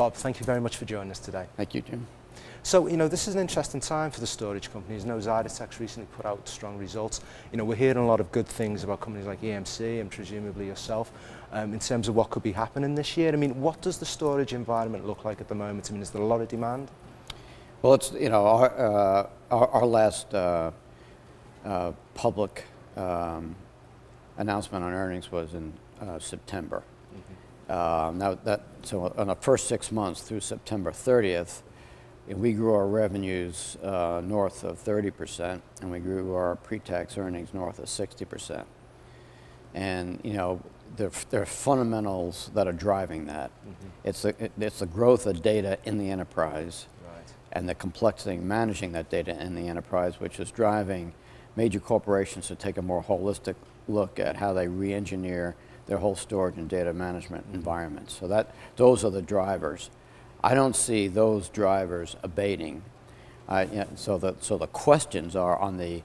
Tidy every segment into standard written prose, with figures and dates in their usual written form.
Bob, thank you very much for joining us today. Thank you, Jim. So, this is an interesting time for the storage companies. Zydetek's recently put out strong results. We're hearing a lot of good things about companies like EMC and presumably yourself in terms of what could be happening this year. What does the storage environment look like at the moment? Is there a lot of demand? Well, it's, our last public announcement on earnings was in September. So on the first 6 months through September 30th, we grew our revenues north of 30%, and we grew our pre-tax earnings north of 60%. And there are fundamentals that are driving that. It's the growth of data in the enterprise, and the complexity of managing that data in the enterprise, which is driving major corporations to take a more holistic look at how they re-engineer their whole storage and data management environment. So those are the drivers. I don't see those drivers abating. So the questions are on the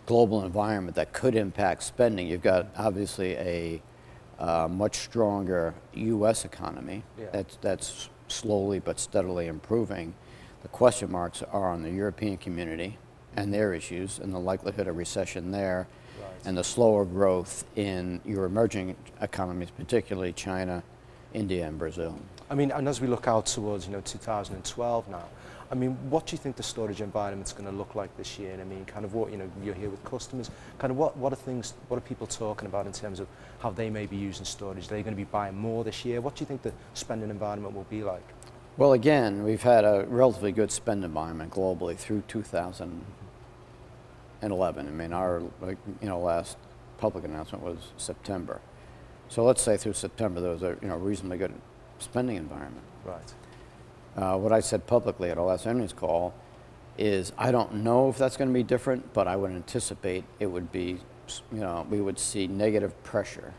global environment that could impact spending. You've got obviously a much stronger U.S. economy that's slowly but steadily improving. The question marks are on the European community and their issues and the likelihood of recession there, and the slower growth in your emerging economies, particularly China, India, and Brazil. And as we look out towards 2012 now, what do you think the storage environment's going to look like this year? Kind of what you're here with customers. Kind of what are people talking about in terms of how they may be using storage? Are they going to be buying more this year? What do you think the spending environment will be like? Well, again, we've had a relatively good spend environment globally through 2011. Our last public announcement was September. So let's say through September there was a reasonably good spending environment. Right. What I said publicly at our last earnings call is I don't know if that's going to be different, but I would anticipate it would be, we would see negative pressure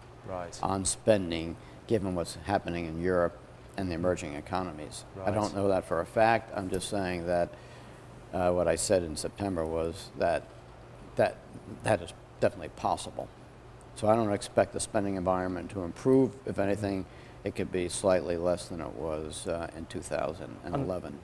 on spending given what's happening in Europe and the emerging economies. I don't know that for a fact. I'm just saying that what I said in September was that is definitely possible. So I don't expect the spending environment to improve. If anything, it could be slightly less than it was in 2011.